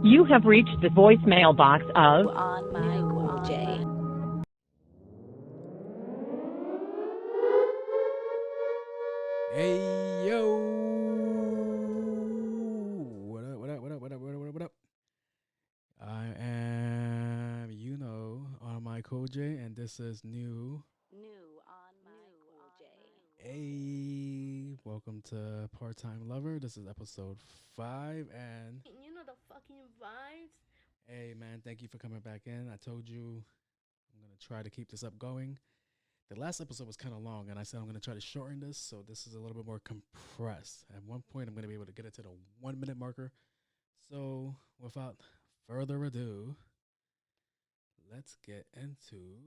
You have reached the voicemail box of On my cool J. Hey yo, what up? What up? What up? What up? What up? What up? What up? I am, on my cool J, and this is new. New on my cool J. Hey, welcome to Part Time Lover. This is episode 5, and You know the fucking vibes. hey man, thank you for coming back in. I told you I'm gonna try to keep this up going. The last episode was kind of long, and I said I'm going to try to shorten this, so this is a little bit more compressed. At one point, I'm going to be able to get it to the 1 minute marker. So, without further ado, let's get into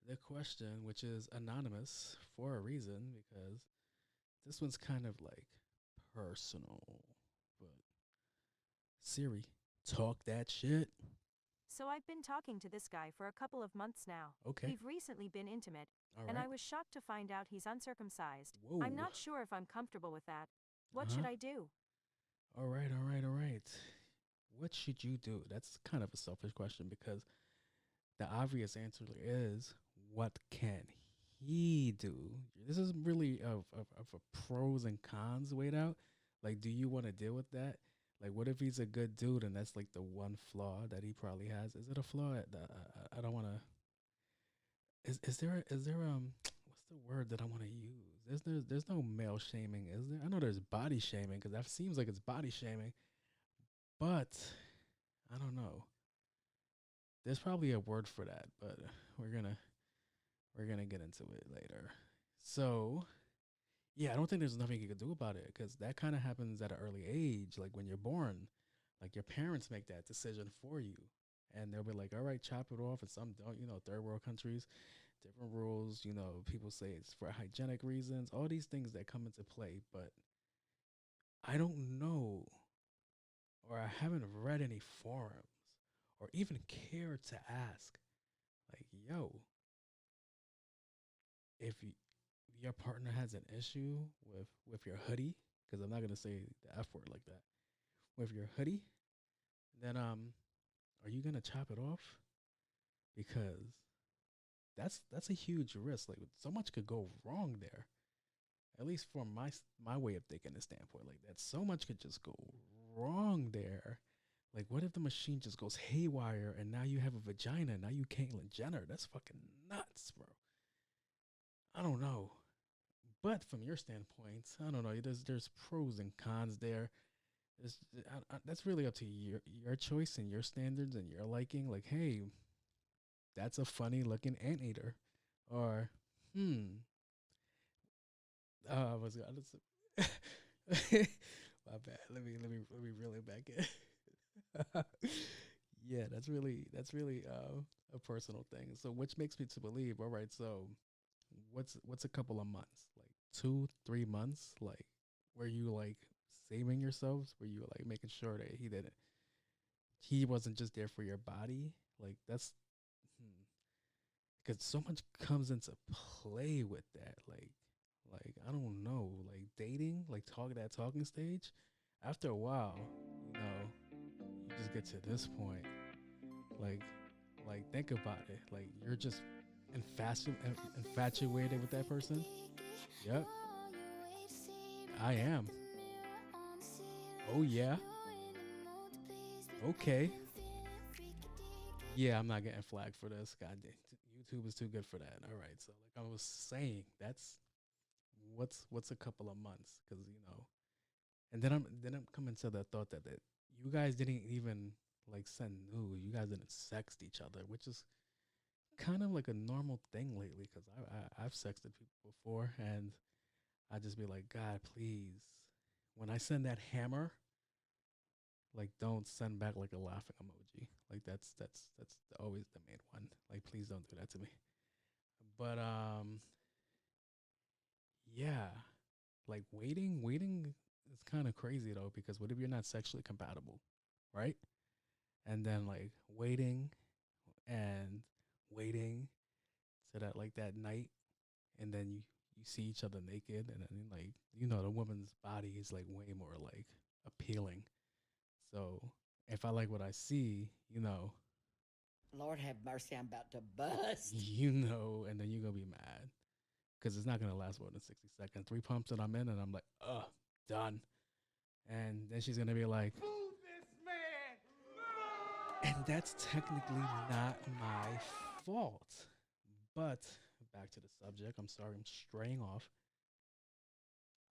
the question, which is anonymous for a reason, because this one's kind of like personal. But Siri, talk that shit. So I've been talking to this guy for a couple of months now. Okay. We've recently been intimate, All and right. I was shocked to find out he's uncircumcised. Whoa. I'm not sure if I'm comfortable with that. What Uh-huh. should I do? All right, all right, all right. What should you do? That's kind of a selfish question because the obvious answer is what can he do? This is really of a pros and cons weighed out. Like, do you want to deal with that? Like, what if he's a good dude and that's like the one flaw that he probably has? Is it a flaw? I don't want to. Is there what's the word that I want to use? There's no male shaming, is there? I know there's body shaming because that seems like it's body shaming, but I don't know. There's probably a word for that, but we're gonna we're gonna get into it later. So yeah, I don't think there's nothing you can do about it because that kind of happens at an early age, like when you're born. Like your parents make that decision for you, and they'll be like, "All right, chop it off." And some don't, third world countries, different rules. People say it's for hygienic reasons. All these things that come into play, but I don't know, or I haven't read any forums, or even cared to ask, like, "Yo, if your partner has an issue with your hoodie, because I'm not gonna say the F word like that, with your hoodie, then are you gonna chop it off? Because that's a huge risk. Like so much could go wrong there. At least from my way of thinking, the standpoint, like that, so much could just go wrong there. Like, what if the machine just goes haywire and now you have a vagina? Now you Caitlyn Jenner. That's fucking nuts, bro. I don't know. But from your standpoint, I don't know. There's pros and cons there. That's really up to your choice and your standards and your liking. Like, hey, that's a funny looking anteater, or I was gonna say, my bad. Let me reel it back in. Yeah, that's really a personal thing. So, which makes me to believe, all right, so what's a couple of months, like 2 3 months, like where you like saving yourselves, where you like making sure that he wasn't just there for your body, like that's because so much comes into play with that, like I don't know, like dating, like talking stage. After a while, you just get to this point, like think about it, like you're just infatuated with that person. Yep, I am. Oh yeah. Okay. Yeah, I'm not getting flagged for this. God damn, YouTube is too good for that. All right, so like I was saying, that's what's a couple of months, because and then I'm coming to the thought that you guys didn't even like send nude. You guys didn't sext each other, which is kind of like a normal thing lately. Because I've sexted people before, and I just be like, God, please, when I send that hammer, like don't send back like a laughing emoji. Like that's always the main one. Like please don't do that to me. But yeah, like waiting is kind of crazy though, because what if you're not sexually compatible, right? And then like and waiting to that night, and then you see each other naked, and then like the woman's body is like way more like appealing So if I like what I see, Lord have mercy, I'm about to bust. and then you're gonna be mad because it's not gonna last more than 60 seconds. 3 pumps and I'm in, and I'm like, done. And then she's gonna be like, move this man. And that's technically not my fault. But back to the subject. I'm sorry, I'm straying off.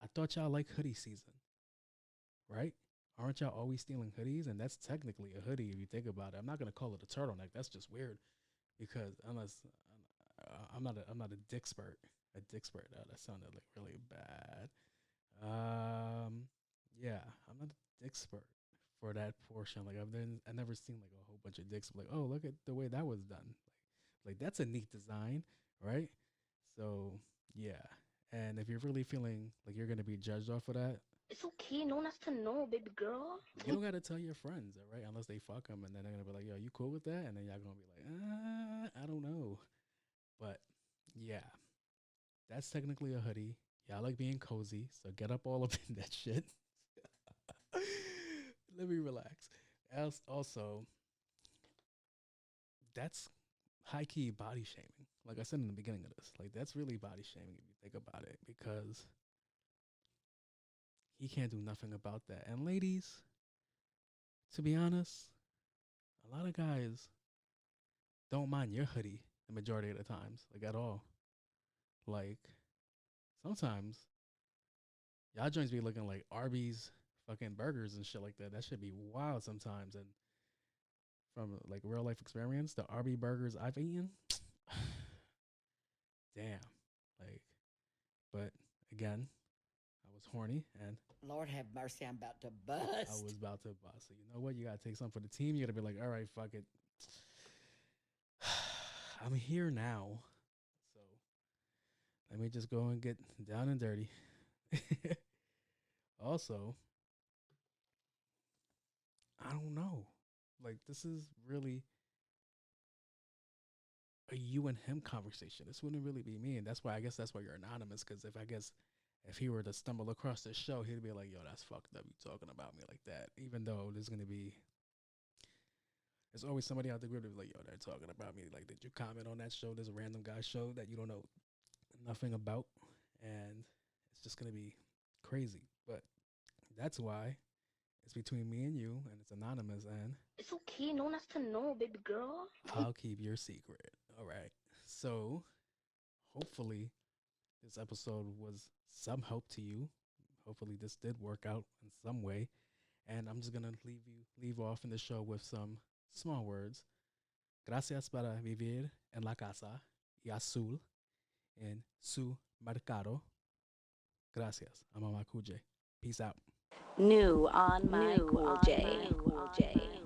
I thought y'all like hoodie season, right? Aren't y'all always stealing hoodies? And that's technically a hoodie if you think about it. I'm not gonna call it a turtleneck. That's just weird, because unless I'm not a dick spurt. A dick spurt. That sounded like really bad. Yeah, I'm not a dick spurt for that portion. Like I never seen like a whole bunch of dicks. Like, oh, look at the way that was done. Like that's a neat design, right? So yeah. And if you're really feeling like you're gonna be judged off of that, It's okay, no one has to know, baby girl. you don't gotta tell your friends, all right? Unless they fuck them, and then they're gonna be like, "Yo, you cool with that?" And then y'all gonna be like, I don't know." But yeah, that's technically a hoodie. Y'all like being cozy, so get up all up in that shit. Let me relax. Also, that's high key body shaming. Like I said in the beginning of this, like that's really body shaming if you think about it, because he can't do nothing about that. And ladies, to be honest, a lot of guys don't mind your hoodie the majority of the times, like at all. Like sometimes y'all joints be looking like Arby's fucking burgers and shit like that. That should be wild sometimes. And from like real life experience, the Arby burgers I've eaten, damn. Like, but again, I was horny and Lord have mercy, I'm about to I bust. was about to bust. So you know what? You gotta take something for the team. You gotta be like, all right, fuck it. I'm here now. So let me just go and get down and dirty. Also, I don't know. Like this is really a you and him conversation. This wouldn't really be me, and that's why you're anonymous. Because if he were to stumble across this show, he'd be like, "Yo, that's fucked up. You talking about me like that?" Even though there's always somebody out there who'd be like, "Yo, they're talking about me. Like, did you comment on that show? There's a random guy show that you don't know nothing about, and it's just gonna be crazy." But that's why it's between me and you, and it's anonymous, and It's okay, no one has to know, baby girl. I'll keep your secret. All right. So hopefully this episode was some help to you. Hopefully this did work out in some way. And I'm just gonna leave off in the show with some small words. Gracias para vivir en la casa y azul en su mercado. Gracias. I'm on my Cool J. Peace out. New on my Cool J.